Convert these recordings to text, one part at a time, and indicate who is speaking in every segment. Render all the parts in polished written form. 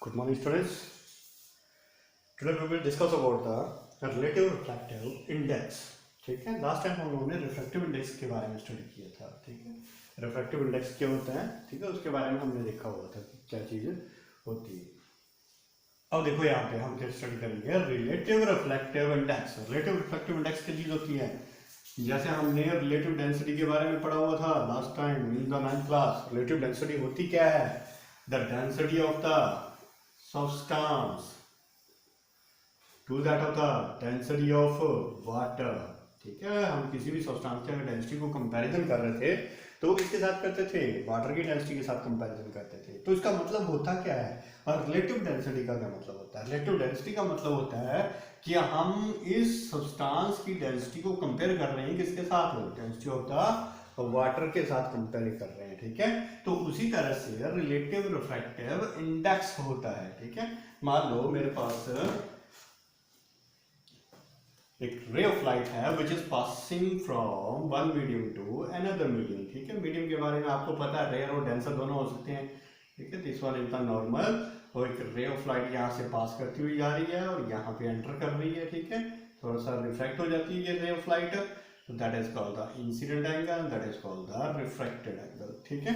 Speaker 1: Good morning, students. Today we will discuss about the relative refractive index. ठीक है, last time हम लोगों ने रिफ्रैक्टिव इंडेक्स के बारे में स्टडी किया था. ठीक है, रिफ्रैक्टिव इंडेक्स क्या होता है, ठीक है, उसके बारे में हमने देखा हुआ था कि क्या चीज़ होती है. अब देखो यहाँ पे हम क्या स्टडी करेंगे, relative refractive index. Relative refractive index क्या चीज़ होती है, जैसे हमने रिलेटिव डेंसिटी के बारे में पढ़ा हुआ था last time in the 9th class. Relative density होती क्या है, the density of the substance to that of the density of water. ठीक है, हम किसी भी सब्सटेंस के डेंसिटी को कंपैरिजन कर रहे थे तो किसके साथ करते थे, वाटर की डेंसिटी के साथ कंपैरिजन करते थे. तो इसका मतलब होता क्या है, और रिलेटिव डेंसिटी का क्या मतलब होता है. रिलेटिव डेंसिटी का मतलब होता है कि हम इस सब्सटेंस की डेंसिटी को कंपेयर कर रहे हैं किसके साथ, डेंसिटी ऑफ द वाटर के साथ कंपेयर कर रहे हैं. ठीक है, तो उसी तरह से रिलेटिव रिफ्रैक्टिव इंडेक्स होता है. ठीक है, मान लो मेरे पास एक रे ऑफ लाइट है which is passing from one medium to another medium. ठीक है, मीडियम के बारे में आपको पता है, रेयर और डेंसर दोनों हो सकते हैं. ठीक है, this one is the normal, और एक रे ऑफ लाइट यहाँ से पास करती हुई जा रही है और यहाँ पे एंटर कर रही है. ठीक है, थोड़ा सा रिफ्रैक्ट हो जाती है ये रे of light, so that is called the incident angle, that is called the refracted angle. ठीक है,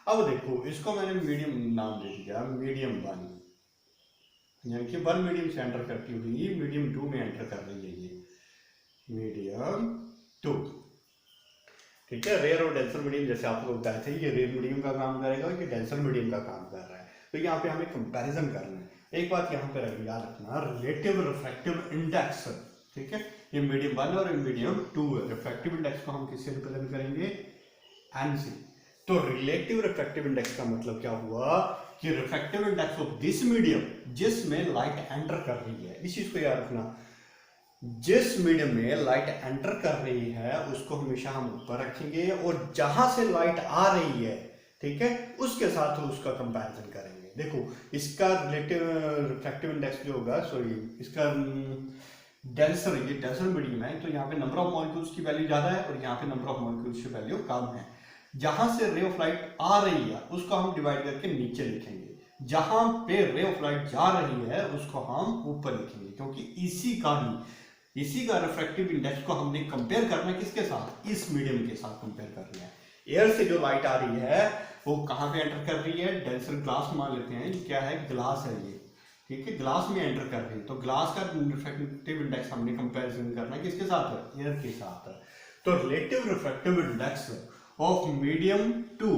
Speaker 1: अब देखो इसको मैंने मीडियम नाम दे दिया, मीडियम वन, यानी कि वन मीडियम से एंटर करती हुई मीडियम टू में एंटर कर रही है ये मीडियम टू. ठीक है, रेयर और डेंसर मीडियम जैसे आप लोग बताए थे, ये रेयर मीडियम का काम करेगा, ये डेंसर मीडियम का काम कर रहा है. तो यहाँ पे हमें कंपैरिजन करना है. एक बात यहाँ पे याद रखना, रिलेटिव रिफ्रैक्टिव इंडेक्स. ठीक है, ये मीडियम वन और मीडियम टू है. रिफ्रैक्टिव इंडेक्स को हम किससे रिप्रेजेंट करेंगे, एन से. तो रिलेटिव रिफ्रैक्टिव इंडेक्स का मतलब क्या हुआ कि refractive index of this medium जिसमें लाइट एंटर कर रही है, इस चीज को याद रखना, जिस मीडियम में लाइट एंटर कर रही है उसको हमेशा हम ऊपर रखेंगे, और जहां से लाइट आ रही है, ठीक है, उसके साथ उसका कंपैरिजन करेंगे. देखो इसका रिलेटिव रिफ्रैक्टिव इंडेक्स जो होगा, सॉरी इसका डेंसर, ये डेंसर मीडियम है, तो यहाँ पे नंबर ऑफ मॉलिक्यूल्स की वैल्यू ज्यादा है और यहाँ पे नंबर ऑफ मॉलिक्यूल्स की वैल्यू कम है. जहां से रे ऑफ लाइट आ रही है उसको हम डिवाइड करके नीचे लिखेंगे, जहां पे रे ऑफ लाइट जा रही है उसको हम ऊपर लिखेंगे, क्योंकि इसी का रिफ्रैक्टिव इंडेक्स को हमने कंपेयर करना है किसके साथ, इस मीडियम के साथ कंपेयर करना है. एयर से जो लाइट आ रही है वो कहाँ पे एंटर कर रही है, डेंसर ग्लास मान लेते हैं, क्या है, ग्लास है ये. ठीक है, ग्लास में एंटर कर रही है, तो ग्लास का रिफ्रैक्टिव इंडेक्स हमने कंपैरिजन करना है किसके साथ, एयर के साथ. तो relative refractive index of medium two,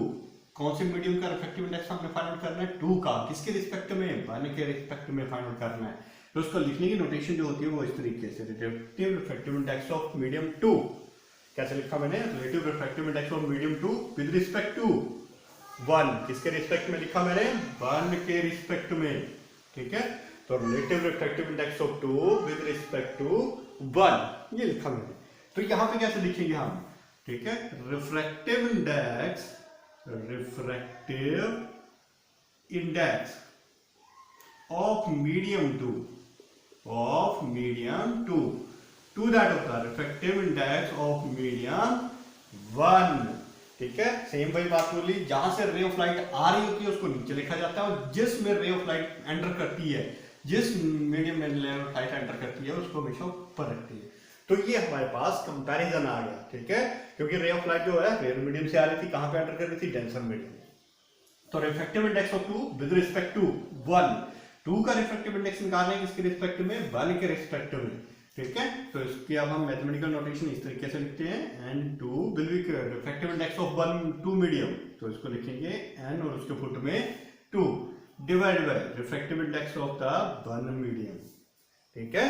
Speaker 1: कौन से मीडियम का रिफ्रैक्टिव इंडेक्स हमने फाइंड आउट करना है, टू का. किसके रिस्पेक्ट में, वन के रिस्पेक्ट में फाइंड आउट करना है. तो उसको लिखने की नोटेशन जो होती है वो इस तरीके से, relative refractive index of medium two. कैसे लिखा मैंने, relative refractive index of medium two with respect to one. किसके रिस्पेक्ट में लिखा मैंने, वन के रिस्पेक्ट में. ठीक है, तो relative refractive index of two with respect to one, ये लिखा मैंने. तो यहां पे कैसे लिखेंगे हम, ठीक है, refractive index of medium two to that of the refractive index of medium one. ठीक है, सेम वही बात बोली, जहां से रे ऑफ लाइट आ रही होती है उसको नीचे लिखा जाता है, और जिसमें रे ऑफ लाइट एंटर करती है, जिस मीडियम में रे ऑफ लाइट एंटर करती है उसको हमेशा ऊपर रखती है. तो ये हमारे पास कंपैरिजन आ गया. ठीक है, क्योंकि रे ऑफ लाइट जो है रेयर मीडियम से आ रही थी, कहां पे एंटर कर रही थी, डेंसर मीडियम. तो refractive index of two with respect to one, two का रिफ्रैक्टिव इंडेक्स निकालना है किसके रिस्पेक्ट में, वन के रिस्पेक्ट में. ठीक है, तो इसकी अब हम मैथमेटिकल नोटेशन इस तरीके से लिखते हैं, N two will be refractive index of one two medium, तो इसको लिखेंगे एन और उसके फुट में two divide by refractive index of the one medium. ठीक है,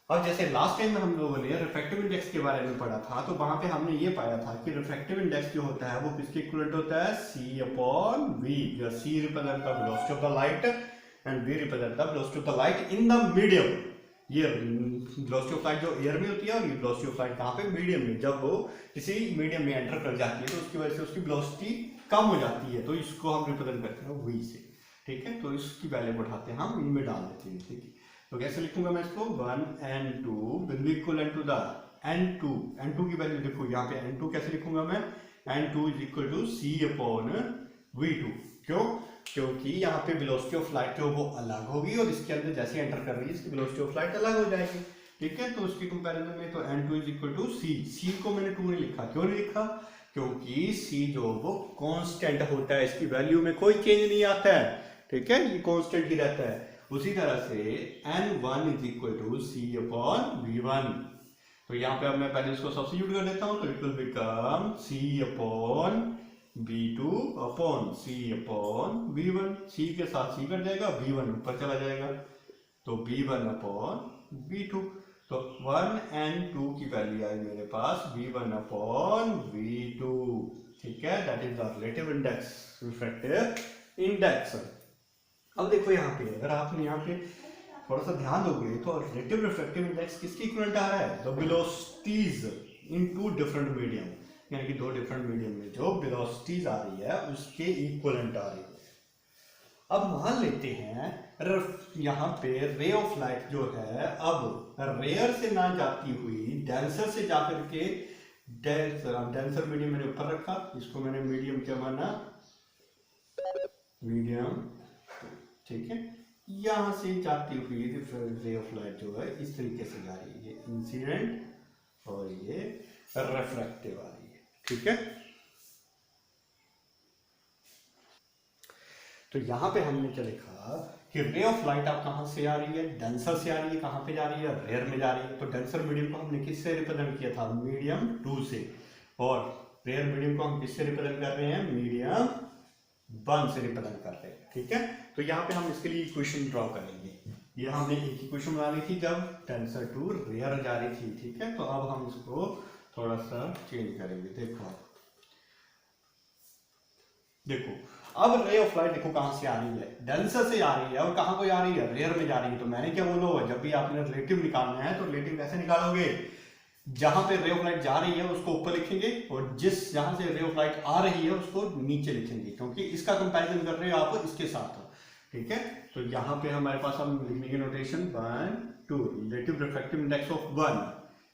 Speaker 1: अब जैसे लास्ट टाइम में हम लोगों ने रिफ्रैक्टिव इंडेक्स के बारे में पढ़ा था, तो वहां पे हमने ये पाया था कि रिफ्रैक्टिव इंडेक्स जो होता है वो किसके इक्विवेलेंट होता है, C upon V, where C represent the velocity of the light and V represent the velocity of the light in the medium. ये वेलोसिटी ऑफ लाइट जो एयर में होती है और ये वेलोसिटी ऑफ लाइट कहाँ पे, मीडियम में. जब वो किसी मीडियम में एंटर कर जाती है तो उसकी वजह से उसकी वेलोसिटी कम हो जाती है, तो इसको हम रिप्रेजेंट करते हैं V से. ठीक है, तो इसकी वैल्यू बढ़ाते हैं हम, इनमें डाल देते हैं. ठीक है, तो कैसे लिखूंगा मैं इसको, one N two will be equal to the N two की वैल्यू देखो यहाँ पे, एन टू कैसे लिखूंगा मैं, N two is equal to C upon V two. क्यों, क्योंकि यहाँ पे वेलोसिटी ऑफ लाइट जो वो अलग होगी और इसके अंदर जैसे एंटर कर रही है इसकी वेलोसिटी ऑफ लाइट अलग हो जाएगी, ठीक है। तो उसकी कंपैरिजन में तो n2 इज इक्वल टू सी। सी को मैंने 2 नहीं लिखा, क्यों नहीं लिखा? क्योंकि सी जो वो कांस्टेंट होता है, इसकी वैल्यू में कोई चेंज नहीं आता है, ठीक है, ये कांस्टेंट ही रहता है। उसी तरह से n1 is equal to C upon v1। तो यहाँ पे अब मैं पहले इसको सब्स्टिट्यूट कर देता हूँ, तो it will become C upon v2 upon C upon v1। C के साथ सी कट जाएगा, v1 ऊपर चला जाएगा, तो v1 अपॉन v2। तो 1 and 2 की वैल्यू आई मेरे पास v1 अपॉन v2, ठीक है, that is the relative index, refractive index. अब देखो यहाँ पे अगर आपने यहाँ पे थोड़ा सा ध्यान दोगे तो रिलेटिव रिफ्रैक्टिव इंडेक्स किसके इक्विवेलेंट आ रहा है? The velocities in two different medium, यानी कि दो डिफरेंट मीडियम में जो वेलोसिटीज आ रही है उसके इक्विवेलेंट आ रही है। अब मान लेते हैं यहाँ पे रे ऑफ लाइट जो है अब रेयर से ना जाती हुई डेंसर से जाकर के, डेंसर मीडियम मैंने ऊपर रखा, इसको मैंने मीडियम क्या माना? मीडियम, ठीक है। यहां से जाती हुई रे ऑफ लाइट जो है इस तरीके से जा रही है, ये इंसिडेंट और ये रिफ्रैक्टिव आ रही है, ठीक है। तो यहां पे हमने क्या लिखा कि रे ऑफ लाइट आप कहां से आ रही है? डेंसर से आ रही है। कहां पे जा रही है? रेयर में जा रही है। तो डेंसर मीडियम को हमने किससे रिप्रेजेंट किया था? मीडियम 2 से। और रेयर मीडियम को हम किससे रिप्रेजेंट कर रहे हैं? मीडियम 1 से रिप्रेजेंट कर रहे हैं, ठीक है। तो यहाँ पे हम इसके लिए इक्वेशन ड्रॉ करेंगे। ये हमने एक इक्वेशन बना ली थी जब डेंसर टू रेयर जा रही थी, ठीक है। तो अब हम इसको थोड़ा सा चेंज करेंगे। देखो अब रे ऑफ लाइट देखो कहां से आ रही है? डेंसर से आ रही है। और कहां को जा रही है? रेयर में जा रही है। तो मैंने क्या बोला, जब भी आपने रिलेटिव निकालना है तो रिलेटिव कैसे निकालोगे? जहां पे रे ऑफ लाइट जा रही है उसको ऊपर लिखेंगे और जहां से रे ऑफ लाइट आ रही है उसको नीचे लिखेंगे, क्योंकि इसका कंपैरिजन कर रहे हो आप इसके साथ, ठीक है। तो यहाँ पे हमारे पास हम लिखने की notation 1 2 relative refractive index of 1,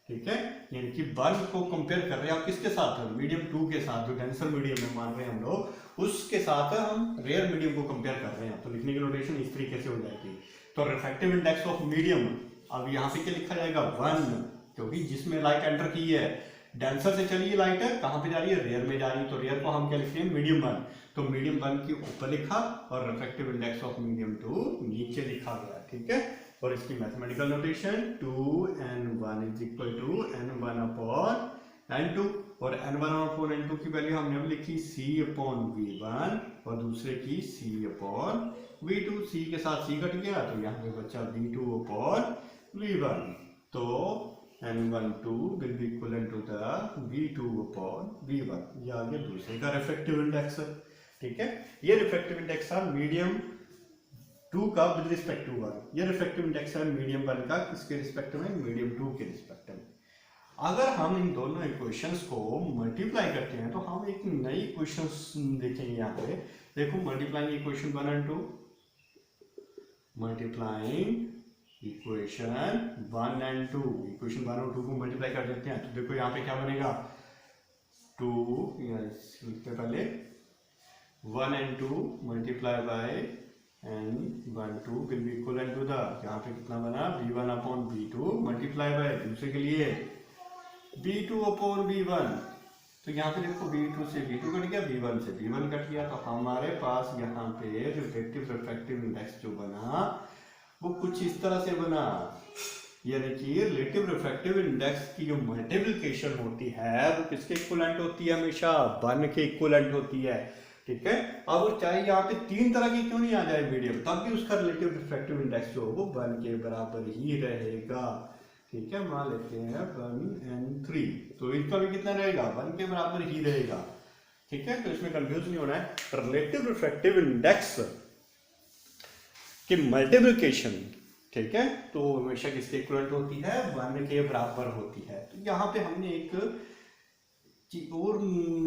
Speaker 1: ठीक है, यानी कि 1 को कंपेयर कर रहे हैं आप किसके साथ? मीडियम 2 के साथ, जो डेंसर मीडियम में मान रहे हैं हम लोग, उसके साथ हम रेयर मीडियम को कंपेयर कर रहे हैं। तो लिखने की नोटेशन इस तरीके से हो जाएगी। तो रिफ्रैक्टिव इंडेक्स ऑफ मीडियम, अब यहाँ पे क्या लिखा जाएगा? 1, क्योंकि जिसमें लाइट एंटर की है डेंसर से चली लाइट है, कहां पे जा रही है? रेयर में जा रही है। तो रेयर को हम क्या लिखते हैं? मीडियम 1। तो मीडियम 1 के ऊपर लिखा और रिफ्रैक्टिव इंडेक्स ऑफ मीडियम 2 नीचे लिखा गया, ठीक है। और इसकी mathematical notation 2n1 is equal to n1 upon n2, और n1 अपॉन n2 की वैल्यू हमने अब लिखी c अपॉन v1 और दूसरे की c अपॉन v2। c के साथ c कट गया तो यहाँ पे बचा v2 अपॉन v1। तो n12 will be equivalent to the v2 upon v1। ये आ गया दूसरे का रिफ्रैक्टिव इंडेक्स, ठीक है। ये रिफ्रैक्टिव इंडेक्स है मीडियम 2 का विद रिस्पेक्ट टू 1। ये रिफ्रैक्टिव इंडेक्स है मीडियम 1 का किसके रिस्पेक्ट में? मीडियम 2 के रिस्पेक्ट में। अगर हम इन दोनों इक्वेशंस को मल्टीप्लाई करते हैं तो हम एक नई इक्वेशंस देखेंगे। यहाँ पे देखो, मल्टीप्लाइंग इक्वेशन 1 और 2, मल्टीप्लाइंग इक्वेशन 1 and 2, इक्वेशन 1 और 2 को मल्टीप्लाई कर देते हैं। तो देखो यहाँ पे क्या बनेगा? 2 लिखते पहले 1 and 2 multiply by n12 will be equal to the, यहाँ पे कितना बना? v1 upon v2 multiply by दूसरे के लिए v2 अपॉन v1। तो यहाँ पे देखो v2 से v2 कट गया, v1 से v1 कट गया। तो हमारे पास यहाँ पे रिफ्रैक्टिव इंडेक्स जो बना वो कुछ इस तरह से बना, यानी कि रिलेटिव रिफ्रैक्टिव इंडेक्स की जो मल्टीप्लिकेशन होती है वो किसके इक्विवेलेंट होती है? हमेशा 1 के इक्विवेलेंट होती है, ठीक है। अब चाहे यहाँ पे 3 तरह की क्यों नहीं आ जाए मीडियम, तब भी उसका रिलेटिव रिफ्रैक्टिव इंडेक्स जो वो 1 के बराबर ही रहेगा, ठीक है। मान लेते हैं 1 and 3, तो इनका भी कितना रहेगा? 1 के बराबर ही रहेगा, ठीक है। तो इसमें कंफ्यूज नहीं होना है। रिलेटिव रिफ्रैक्टिव इंडेक्स कि मल्टीप्लिकेशन, ठीक है, तो हमेशा किसके इक्विवेलेंट होती है? 1 के बराबर होती है। तो यहाँ पे हमने एक और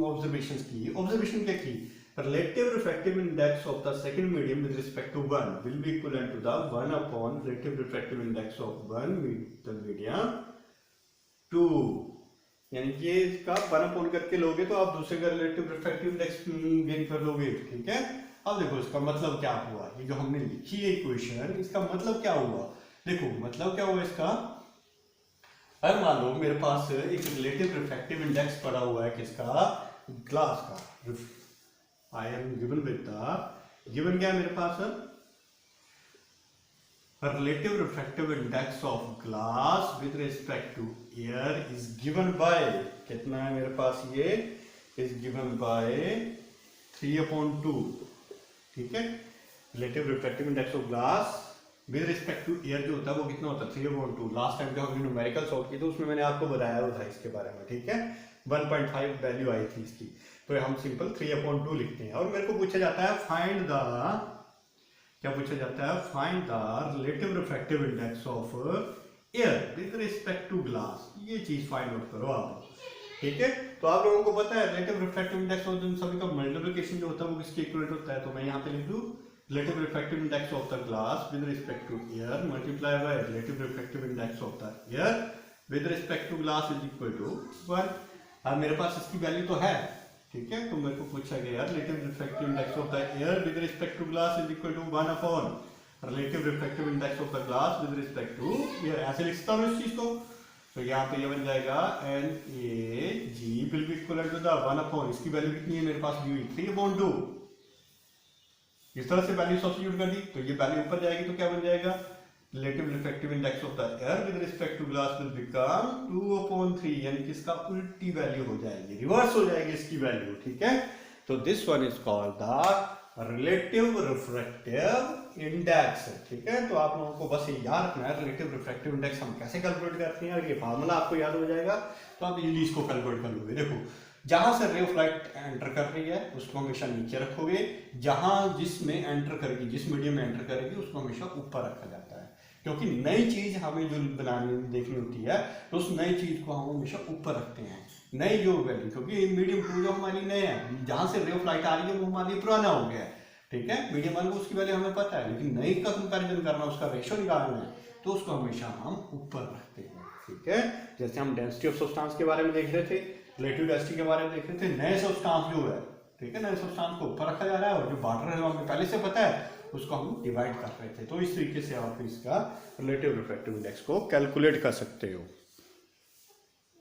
Speaker 1: ऑब्जर्वेशन की। ऑब्जर्वेशन क्या की? Relative refractive index of the second medium with respect to 1 will be equivalent to the 1 upon relative refractive index of 1 the medium 2। यानी कि इसका 1 अपॉन करके लोगे तो आप दूसरे का रिलेटिव रिफ्रैक्टिव इंडेक्स गेन कर लोगे, ठीक है। अब देखो इसका मतलब क्या हुआ, ये जो हमने लिखी है इक्वेशन, इसका मतलब क्या हुआ, देखो मतलब क्या हुआ इसका। अगर मान लो मेरे पास एक रिलेटिव रिफ्रैक्टिव इंडेक्स पड़ा हुआ है, किसका, ग्लास का। I am given with the, given क्या है मेरे पास, relative refractive index of glass with respect to air is given by, कितना है मेरे पास, ये is given by 3/2, ठीक है। relative refractive index of glass with respect to air जो होता है वो कितना होता है, 3/2। लास्ट टाइम जब हमने न्यूमेरिकल सॉल्व की तो उसमें मैंने आपको बताया हुआ था इसके बारे में, ठीक है। 1.5 वैल्यू आई थी इसकी, तो हम सिंपल 3/2 लिखते हैं। और मेरे को पूछा जाता है फाइंड द, क्या पूछा जाता है, find the relative refractive index of air with respect to glass. ये चीज फाइंड आउट करो आप, ठीक है। तो आप लोगों को पता है रिलेटिव रिफ्रैक्टिव इंडेक्स ऑफ इन सभी का मल्टीप्लिकेशन जो होता है वो किसके इक्वल होता है, तो मैं यहाँ पे लिख दूं relative refractive index of the glass with respect to air multiply by relative refractive index of the air with respect to glass is equal to 1। अब मेरे पास इसकी वैल्यू तो है, ठीक है। तो मेरे को पूछा गया relative refractive index of the air with respect to glass is equal to 1 upon relative refractive index of the glass with respect to air. ऐसे लिखता हूँ इस चीज को, तो यहाँ पे ये बन जाएगा NaG will be equal to the 1 upon, इसकी वैल्यू कितनी है मेरे पास, दी हुई 3/2। इस तरह से वैल्यू सब्स्टिट्यूट कर दी तो ये वैल्यू ऊपर जाएगी, तो क्या बन जाएगा, relative refractive index of the air with respect to glass will become 2/3, यानी कि इसका उल्टी वैल्यू हो जाएगी, रिवर्स हो जाएगी इसकी वैल्यू, ठीक है। तो this one is called the relative refractive index, ठीक है। तो आप लोगों को बस ये याद रखना है रिलेटिव रिफ्रैक्टिव इंडेक्स हम कैसे कैलकुलेट करते हैं, और ये फार्मूला आपको याद हो जाएगा तो आप इजीली इसको कैलकुलेट कर लोगे। देखो जहां से रे ऑफ लाइट एंटर कर रही है उसको हमेशा नीचे रखोगे, जहां जिसमें एंटर करेगी, जिस मीडियम में एंटर करेगी उसको हमेशा ऊपर रखा जाता है, क्योंकि नई चीज हमें जो बनानी देखनी होती है तो उस नई चीज को हम हमेशा ऊपर रखते हैं, नई जो वैल्यू, क्योंकि मीडियम 2 जो हमारी नए है, जहां से रे ऑफ लाइट आ रही है वो हमारी पुराना हो गया है, ठीक है। मीडियम 1 को उसकी वैल्यू हमें पता है, लेकिन नई का कंपैरिजन करना, उसका रेशो निकालना है, तो उसको हमेशा हम ऊपर रखते हैं, ठीक है। जैसे हम डेंसिटी ऑफ सब्सटेंस के बारे में देख रहे थे, रिलेटिव डेंसिटी के बारे में देख रहे थे, नए सब्सटेंस जो है, ठीक है, नए सब्सटेंस को ऊपर रखा जा रहा है, और जो बॉर्डर है हमें पहले से पता है उसको हम डिवाइड कर रहे थे। तो इस तरीके से आप इसका रिलेटिव रिफ्रैक्टिव इंडेक्स को कैलकुलेट कर सकते हो।